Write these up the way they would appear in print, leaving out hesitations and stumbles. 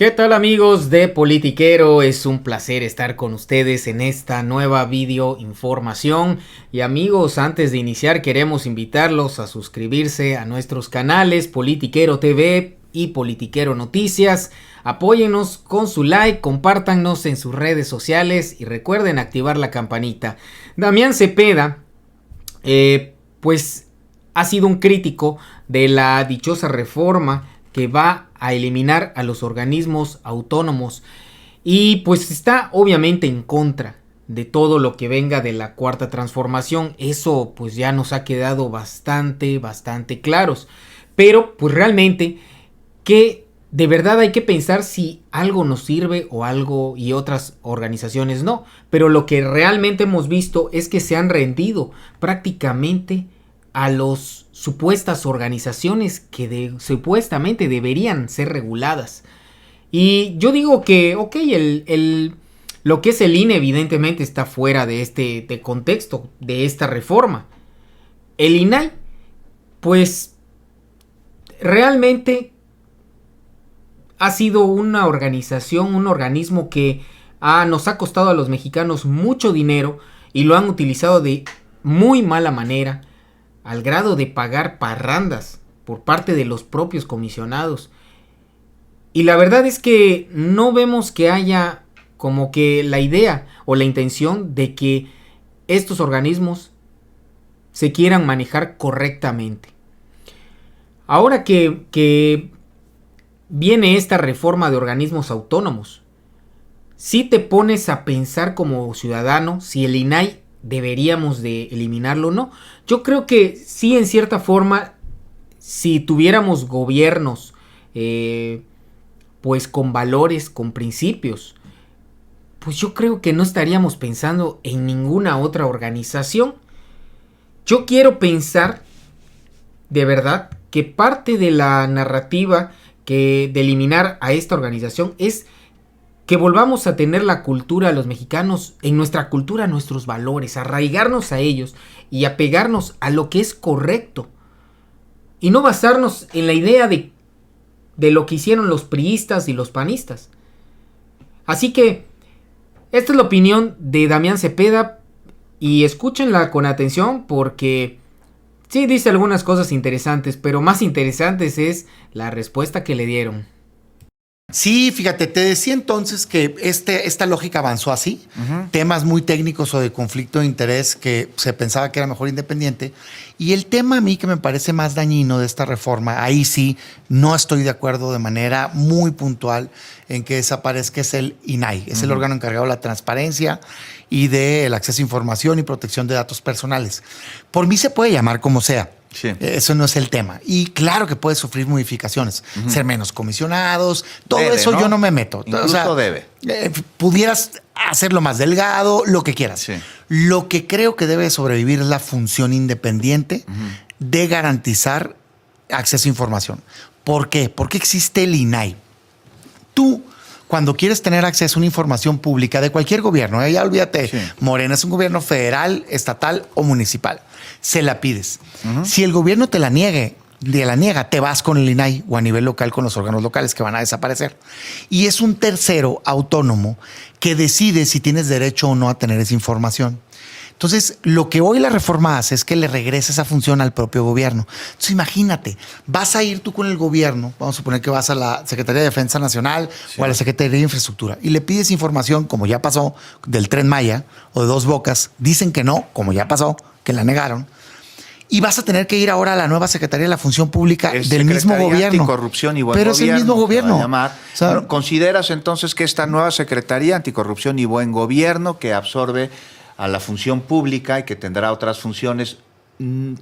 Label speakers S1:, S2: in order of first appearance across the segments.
S1: ¿Qué tal amigos de Politiquero? Es un placer estar con ustedes en esta nueva video información. Y amigos, antes de iniciar queremos invitarlos a suscribirse a nuestros canales Politiquero TV y Politiquero Noticias. Apóyennos con su like, compártanos en sus redes sociales y recuerden activar la campanita. Damián Cepeda, pues ha sido un crítico de la dichosa reforma que va a eliminar a los organismos autónomos y pues está obviamente en contra de todo lo que venga de la cuarta transformación. Eso pues ya nos ha quedado bastante claros, pero pues realmente que de verdad hay que pensar si algo nos sirve o algo y otras organizaciones no, pero lo que realmente hemos visto es que se han rendido prácticamente a las supuestas organizaciones que supuestamente deberían ser reguladas. Y yo digo que, ok, lo que es el INE evidentemente está fuera de este contexto, de esta reforma. El INAI, pues, realmente ha sido una organización, un organismo que nos ha costado a los mexicanos mucho dinero y lo han utilizado de muy mala manera, al grado de pagar parrandas por parte de los propios comisionados. Y la verdad es que no vemos que haya como que la idea o la intención de que estos organismos se quieran manejar correctamente. Ahora que viene esta reforma de organismos autónomos, si te pones a pensar como ciudadano si el INAI deberíamos de eliminarlo o no. Yo creo que sí, en cierta forma, si tuviéramos gobiernos pues con valores, con principios, pues yo creo que no estaríamos pensando en ninguna otra organización. Yo quiero pensar de verdad que parte de la narrativa de eliminar a esta organización es que volvamos a tener la cultura, los mexicanos, en nuestra cultura, nuestros valores, arraigarnos a ellos y apegarnos a lo que es correcto. Y no basarnos en la idea de lo que hicieron los priistas y los panistas. Así que, esta es la opinión de Damián Cepeda y escúchenla con atención porque sí dice algunas cosas interesantes, pero más interesantes es la respuesta que le dieron.
S2: Sí, fíjate, te decía entonces que esta lógica avanzó así. Temas muy técnicos o de conflicto de interés que se pensaba que era mejor independiente. Y el tema a mí que me parece más dañino de esta reforma, ahí sí no estoy de acuerdo de manera muy puntual en que desaparezca, es el INAI. Es el órgano encargado de la transparencia y del acceso a información y protección de datos personales. Por mí se puede llamar como sea. Sí. Eso no es el tema. Y claro que puede sufrir modificaciones, ser menos comisionados, todo debe, eso, ¿no? Yo no me meto.
S3: Incluso debe.
S2: Pudieras hacerlo más delgado, lo que quieras. Sí. Lo que creo que debe sobrevivir es la función independiente de garantizar acceso a información. ¿Por qué? Porque existe el INAI. Tú, cuando quieres tener acceso a una información pública de cualquier gobierno, ya olvídate, sí. Morena es un gobierno federal, estatal o municipal, se la pides. Si el gobierno te la niega, te vas con el INAI o a nivel local con los órganos locales que van a desaparecer. Y es un tercero autónomo que decide si tienes derecho o no a tener esa información. Entonces, lo que hoy la reforma hace es que le regrese esa función al propio gobierno. Entonces, imagínate, vas a ir tú con el gobierno, vamos a suponer que vas a la Secretaría de Defensa Nacional o a la Secretaría de Infraestructura y le pides información, como ya pasó, del Tren Maya o de Dos Bocas. Dicen que no, como ya pasó, que la negaron. Y vas a tener que ir ahora a la nueva Secretaría de la Función Pública del mismo gobierno.
S3: Anticorrupción y Buen
S2: Pero
S3: Gobierno.
S2: Es el mismo gobierno.
S3: O sea, bueno, ¿consideras entonces que esta nueva Secretaría Anticorrupción y Buen Gobierno, que absorbe a la función pública y que tendrá otras funciones,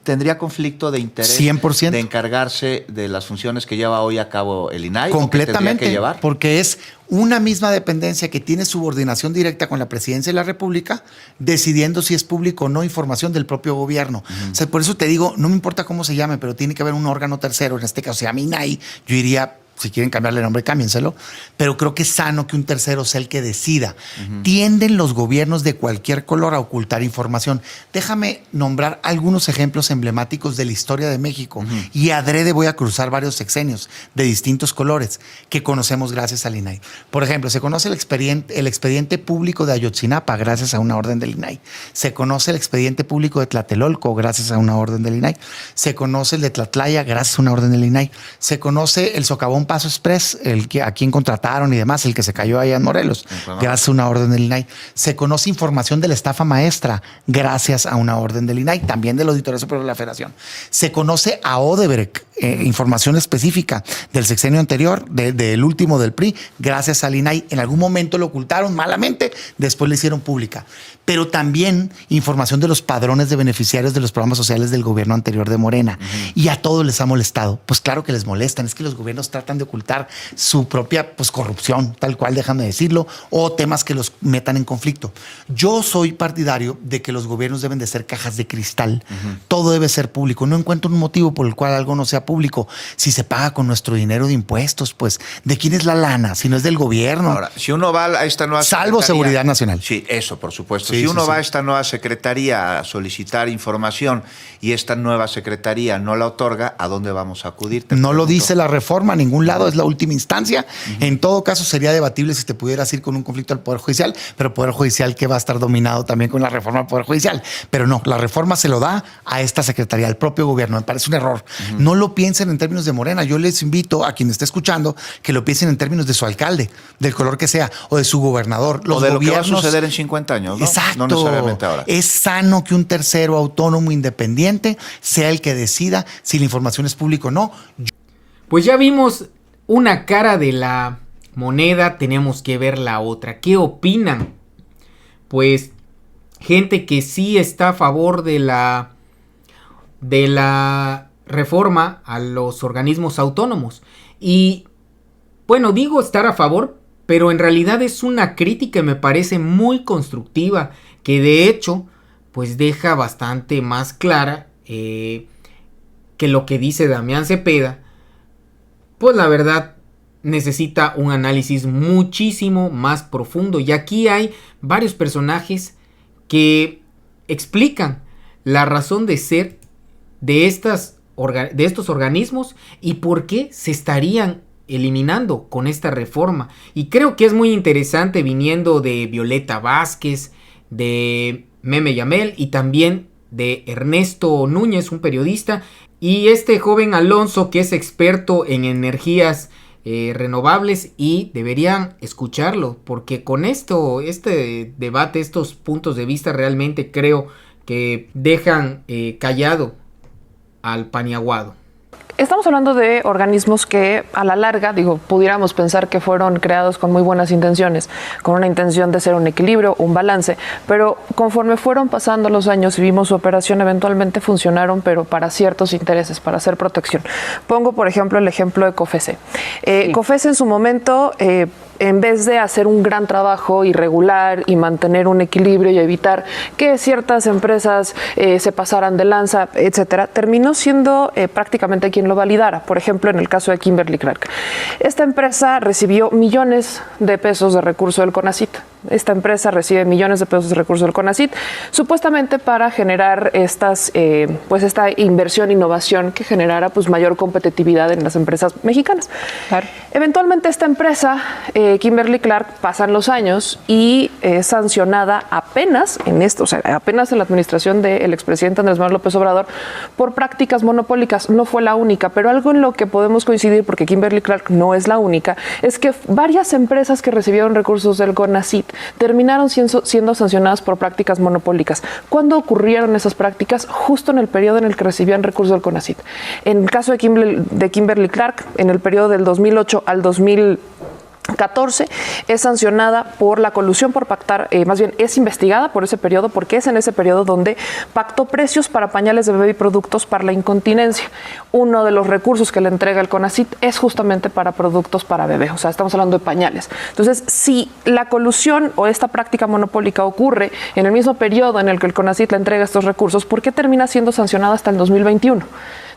S3: tendría conflicto de interés
S2: 100%.
S3: De encargarse de las funciones que lleva hoy a cabo el INAI?
S2: Completamente,
S3: que llevar?
S2: Porque es una misma dependencia que tiene subordinación directa con la Presidencia de la República, decidiendo si es público o no información del propio gobierno. O sea, por eso te digo, no me importa cómo se llame, pero tiene que haber un órgano tercero, en este caso se llama INAI, yo iría Si quieren cambiarle el nombre, cámbienselo. Pero creo que es sano que un tercero sea el que decida. Tienden los gobiernos de cualquier color a ocultar información. Déjame nombrar algunos ejemplos emblemáticos de la historia de México. Y adrede voy a cruzar varios sexenios de distintos colores que conocemos gracias al INAI. Por ejemplo, se conoce el expediente público de Ayotzinapa gracias a una orden del INAI. Se conoce el expediente público de Tlatelolco gracias a una orden del INAI. Se conoce el de Tlatlaya gracias a una orden del INAI. Se conoce el socavón Paso Express, el que a quien contrataron y demás, el que se cayó allá en Morelos, gracias a una orden del INAI. Se conoce información de la estafa maestra gracias a una orden del INAI, también del Auditorio Superior de la Federación. Se conoce a Odebrecht, información específica del sexenio anterior, del último del PRI, gracias al INAI. En algún momento lo ocultaron malamente, después la hicieron pública. Pero también información de los padrones de beneficiarios de los programas sociales del gobierno anterior de Morena. Y a todos les ha molestado. Pues claro que les molestan. Es que los gobiernos tratan de ocultar su propia corrupción, tal cual, déjame decirlo, o temas que los metan en conflicto. Yo soy partidario de que los gobiernos deben de ser cajas de cristal. Todo debe ser público. No encuentro un motivo por el cual algo no sea público. Si se paga con nuestro dinero de impuestos, pues, ¿de quién es la lana? Si no es del gobierno.
S3: Ahora, si uno va a esta nueva
S2: Salvo Seguridad Nacional.
S3: Sí, eso, por supuesto. Si uno va a esta nueva secretaría a solicitar información y esta nueva secretaría no la otorga, ¿a dónde vamos a acudir?
S2: No lo dice la reforma, a ningún lado, es la última instancia. En todo caso, sería debatible si te pudieras ir con un conflicto al Poder Judicial, pero Poder Judicial que va a estar dominado también con la reforma del Poder Judicial. Pero no, la reforma se lo da a esta secretaría, al propio gobierno. Me parece un error. No lo piensen en términos de Morena. Yo les invito a quien esté escuchando que lo piensen en términos de su alcalde, del color que sea, o de su gobernador.
S3: Los o de gobiernos, lo que va a suceder en 50 años, ¿no?
S2: Exacto.
S3: No necesariamente ahora.
S2: Es sano que un tercero autónomo independiente sea el que decida si la información es pública o no.
S1: Pues ya vimos una cara de la moneda, tenemos que ver la otra. ¿Qué opinan? Pues gente que sí está a favor de la reforma a los organismos autónomos. Y bueno, digo estar a favor, pero en realidad es una crítica que me parece muy constructiva, que de hecho pues deja bastante más clara que lo que dice Damián Cepeda, pues la verdad necesita un análisis muchísimo más profundo. Y aquí hay varios personajes que explican la razón de ser de estos organismos y por qué se estarían eliminando con esta reforma. Y creo que es muy interesante viniendo de Violeta Vázquez, de Meme Yamel y también de Ernesto Núñez, un periodista, y este joven Alonso que es experto en energías renovables, y deberían escucharlo porque con este debate, estos puntos de vista realmente creo que dejan callado al paniaguado.
S4: Estamos hablando de organismos que a la larga, pudiéramos pensar que fueron creados con muy buenas intenciones, con una intención de ser un equilibrio, un balance, pero conforme fueron pasando los años y vimos su operación, eventualmente funcionaron, pero para ciertos intereses, para hacer protección. Pongo, por ejemplo, el ejemplo de COFECE. Sí. COFECE en su momento, en vez de hacer un gran trabajo y regular y mantener un equilibrio y evitar que ciertas empresas se pasaran de lanza, etcétera, terminó siendo prácticamente quien lo validara. Por ejemplo, en el caso de Kimberly-Clark. Esta empresa recibió millones de pesos de recurso del CONACYT. Esta empresa recibe millones de pesos de recursos del CONACYT, supuestamente para generar esta inversión, innovación que generara mayor competitividad en las empresas mexicanas. Claro. Eventualmente esta empresa, Kimberly-Clark, pasan los años y es sancionada apenas en la administración del expresidente Andrés Manuel López Obrador por prácticas monopólicas. No fue la única, pero algo en lo que podemos coincidir, porque Kimberly-Clark no es la única, es que varias empresas que recibieron recursos del CONACYT terminaron siendo sancionadas por prácticas monopólicas. ¿Cuándo ocurrieron esas prácticas? Justo en el periodo en el que recibían recursos del CONACYT. En el caso de Kimberly-Clark, en el periodo del 2008 al 2000 14 es sancionada por la colusión por pactar, más bien es investigada por ese periodo, porque es en ese periodo donde pactó precios para pañales de bebé y productos para la incontinencia. Uno de los recursos que le entrega el CONACYT es justamente para productos para bebé, o sea, estamos hablando de pañales. Entonces, si la colusión o esta práctica monopólica ocurre en el mismo periodo en el que el CONACYT le entrega estos recursos, ¿por qué termina siendo sancionada hasta el 2021?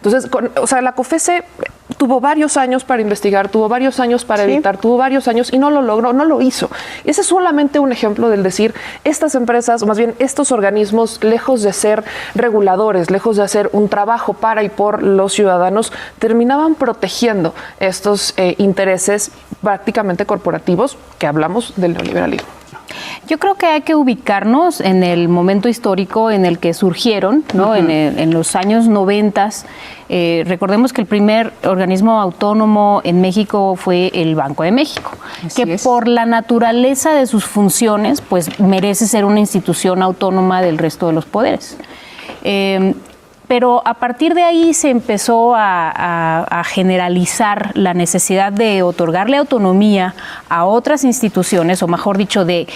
S4: Entonces, la COFECE tuvo varios años para investigar, tuvo varios años para evitar, tuvo varios años y no lo logró, no lo hizo. Ese es solamente un ejemplo del decir, estas empresas, o más bien estos organismos, lejos de ser reguladores, lejos de hacer un trabajo para y por los ciudadanos, terminaban protegiendo estos intereses prácticamente corporativos que hablamos del neoliberalismo.
S5: Yo creo que hay que ubicarnos en el momento histórico en el que surgieron, ¿no? En los años 90. Recordemos que el primer organismo autónomo en México fue el Banco de México, por la naturaleza de sus funciones, pues merece ser una institución autónoma del resto de los poderes. Pero a partir de ahí se empezó a generalizar la necesidad de otorgarle autonomía a otras instituciones, o mejor dicho, de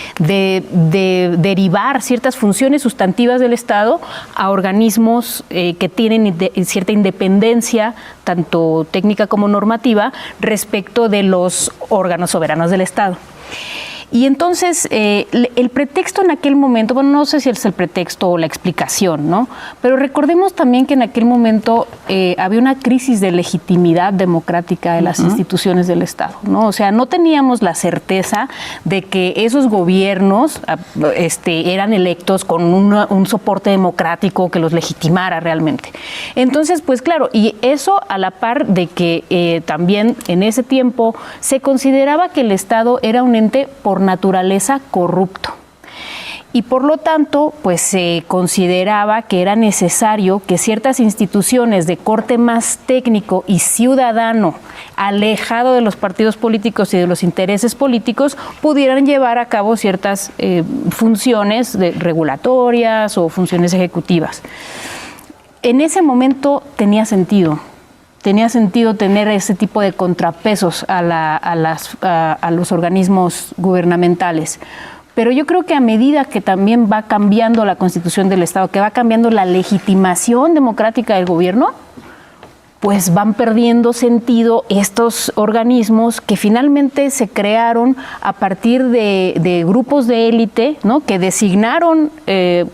S5: derivar ciertas funciones sustantivas del Estado a organismos que tienen cierta independencia, tanto técnica como normativa, respecto de los órganos soberanos del Estado. Y entonces, el pretexto en aquel momento, bueno, no sé si es el pretexto o la explicación, ¿no? Pero recordemos también que en aquel momento había una crisis de legitimidad democrática de las instituciones del Estado, ¿no? O sea, no teníamos la certeza de que esos gobiernos eran electos con un soporte democrático que los legitimara realmente. Entonces, pues claro, y eso a la par de que también en ese tiempo se consideraba que el Estado era un ente por naturaleza corrupto. Y por lo tanto, pues se consideraba que era necesario que ciertas instituciones de corte más técnico y ciudadano, alejado de los partidos políticos y de los intereses políticos, pudieran llevar a cabo ciertas funciones regulatorias o funciones ejecutivas. En ese momento tenía sentido tener ese tipo de contrapesos a los organismos gubernamentales. Pero yo creo que a medida que también va cambiando la Constitución del Estado, que va cambiando la legitimación democrática del gobierno, pues van perdiendo sentido estos organismos que finalmente se crearon a partir de grupos de élite, ¿no? Que designaron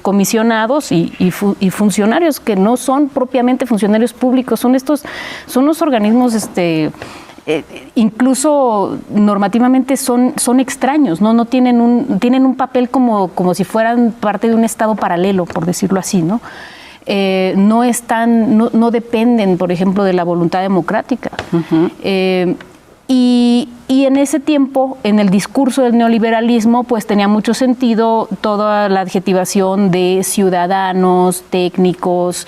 S5: comisionados y funcionarios que no son propiamente funcionarios públicos, son los organismos incluso normativamente son extraños, ¿no? Tienen un papel como si fueran parte de un estado paralelo, por decirlo así, ¿no? No dependen, por ejemplo, de la voluntad democrática. Y en ese tiempo, en el discurso del neoliberalismo, pues tenía mucho sentido toda la adjetivación de ciudadanos, técnicos,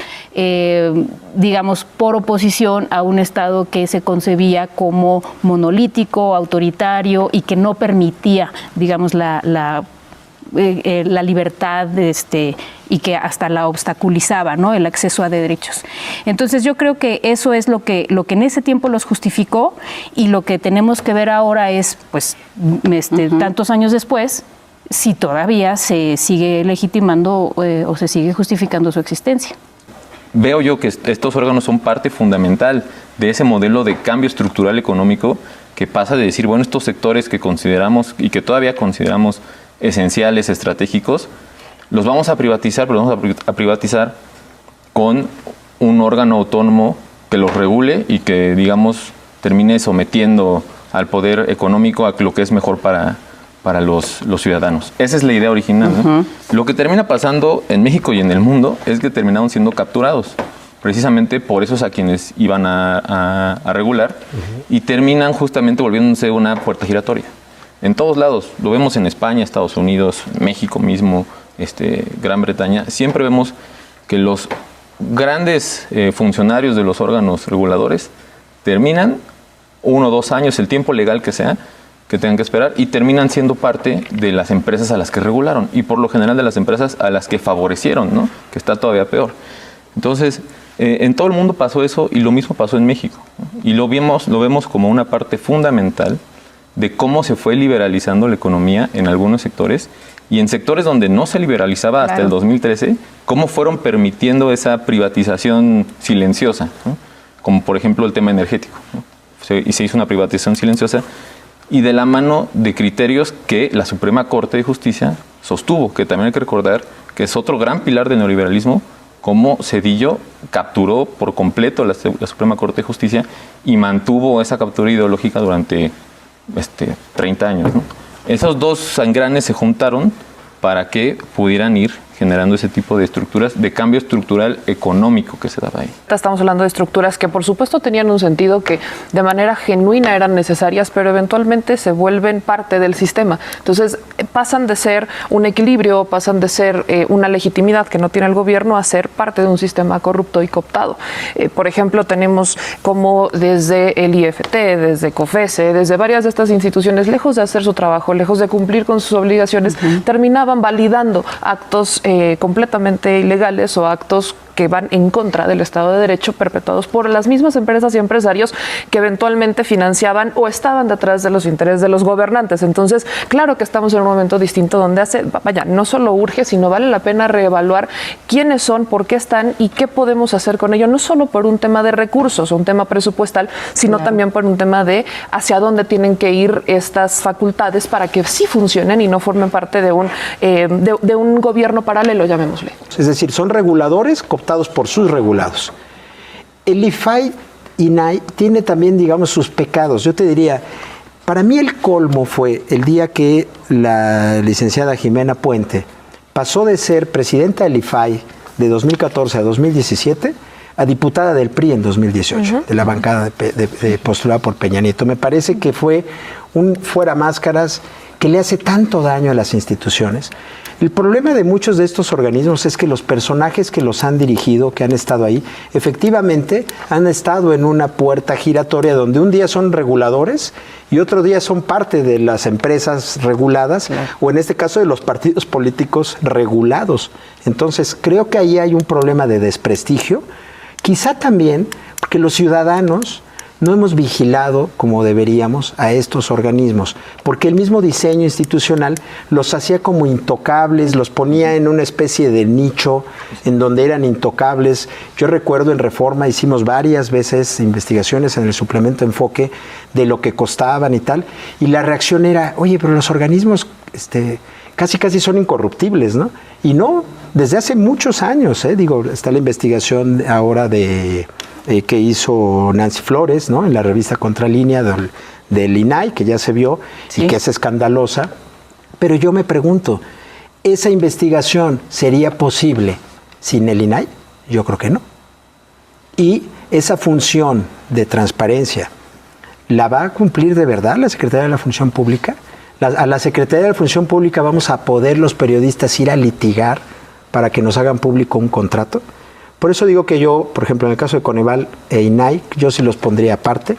S5: digamos, por oposición a un Estado que se concebía como monolítico, autoritario y que no permitía, digamos, la libertad y que hasta la obstaculizaba, ¿no? El acceso a derechos. Entonces yo creo que eso es lo que en ese tiempo los justificó, y lo que tenemos que ver ahora es, pues, tantos años después, si todavía se sigue legitimando o se sigue justificando su existencia.
S6: Veo yo que estos órganos son parte fundamental de ese modelo de cambio estructural económico que pasa de decir, bueno, estos sectores que consideramos y que todavía consideramos esenciales, estratégicos, los vamos a privatizar, pero vamos a privatizar con un órgano autónomo que los regule y que, digamos, termine sometiendo al poder económico a lo que es mejor para los ciudadanos. Esa es la idea original, ¿no? Lo que termina pasando en México y en el mundo es que terminaron siendo capturados, precisamente por esos a quienes iban a regular, y terminan justamente volviéndose una puerta giratoria. En todos lados, lo vemos en España, Estados Unidos, México mismo, Gran Bretaña, siempre vemos que los grandes funcionarios de los órganos reguladores terminan 1 o 2 años, el tiempo legal que sea, que tengan que esperar, y terminan siendo parte de las empresas a las que regularon, y por lo general de las empresas a las que favorecieron, ¿no? Que está todavía peor. Entonces, en todo el mundo pasó eso, y lo mismo pasó en México, ¿no? Y lo vemos como una parte fundamental de cómo se fue liberalizando la economía en algunos sectores y en sectores donde no se liberalizaba hasta el 2013, cómo fueron permitiendo esa privatización silenciosa, ¿no? Como por ejemplo el tema energético, ¿no? Y se hizo una privatización silenciosa y de la mano de criterios que la Suprema Corte de Justicia sostuvo, que también hay que recordar que es otro gran pilar del neoliberalismo, como Zedillo capturó por completo la Suprema Corte de Justicia y mantuvo esa captura ideológica durante 30 años, ¿no? Esos dos engranes se juntaron para que pudieran ir generando ese tipo de estructuras, de cambio estructural económico que se daba ahí.
S4: Estamos hablando de estructuras que por supuesto tenían un sentido, que de manera genuina eran necesarias, pero eventualmente se vuelven parte del sistema. Entonces pasan de ser un equilibrio, pasan de ser una legitimidad que no tiene el gobierno a ser parte de un sistema corrupto y cooptado. Por ejemplo, tenemos como desde el IFT, desde COFESE, desde varias de estas instituciones, lejos de hacer su trabajo, lejos de cumplir con sus obligaciones, terminaban validando actos completamente ilegales o actos que van en contra del Estado de Derecho perpetuados por las mismas empresas y empresarios que eventualmente financiaban o estaban detrás de los intereses de los gobernantes. Entonces, claro que estamos en un momento distinto donde no solo urge, sino vale la pena reevaluar quiénes son, por qué están y qué podemos hacer con ello, no solo por un tema de recursos o un tema presupuestal, sino también por un tema de hacia dónde tienen que ir estas facultades para que sí funcionen y no formen parte de un gobierno paralelo, llamémosle.
S7: Es decir, son reguladores cooptados por sus regulados. El INAI tiene también, digamos, sus pecados. Yo te diría, para mí el colmo fue el día que la licenciada Jimena Puente pasó de ser presidenta del IFAI de 2014 a 2017 a diputada del PRI en 2018, de la bancada postulada por Peña Nieto. Me parece que fue un fuera máscaras que le hace tanto daño a las instituciones. El problema de muchos de estos organismos es que los personajes que los han dirigido, que han estado ahí, efectivamente han estado en una puerta giratoria donde un día son reguladores y otro día son parte de las empresas reguladas, o en este caso de los partidos políticos regulados. Entonces, creo que ahí hay un problema de desprestigio, quizá también porque los ciudadanos no hemos vigilado como deberíamos a estos organismos, porque el mismo diseño institucional los hacía como intocables, los ponía en una especie de nicho en donde eran intocables. Yo recuerdo en Reforma hicimos varias veces investigaciones en el suplemento Enfoque de lo que costaban y tal, y la reacción era, oye, pero los organismos casi son incorruptibles, ¿no? Y no, desde hace muchos años, está la investigación ahora que hizo Nancy Flores, ¿no? En la revista Contralínea del INAI, que ya se vio, y que es escandalosa. Pero yo me pregunto, ¿esa investigación sería posible sin el INAI? Yo creo que no. Y esa función de transparencia, ¿la va a cumplir de verdad la Secretaría de la Función Pública? A la Secretaría de la Función Pública vamos a poder los periodistas ir a litigar para que nos hagan público un contrato. Por eso digo que yo, por ejemplo, en el caso de Coneval e INAI, yo sí los pondría aparte.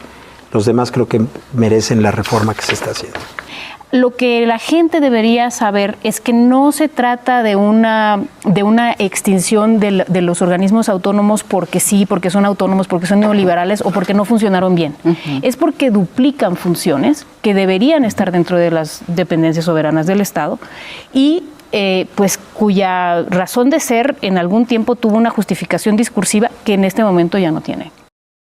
S7: Los demás creo que merecen la reforma que se está haciendo.
S5: Lo que la gente debería saber es que no se trata de una extinción de los organismos autónomos porque sí, porque son autónomos, porque son neoliberales o porque no funcionaron bien. Es porque duplican funciones que deberían estar dentro de las dependencias soberanas del Estado y pues cuya razón de ser en algún tiempo tuvo una justificación discursiva que en este momento ya no tiene.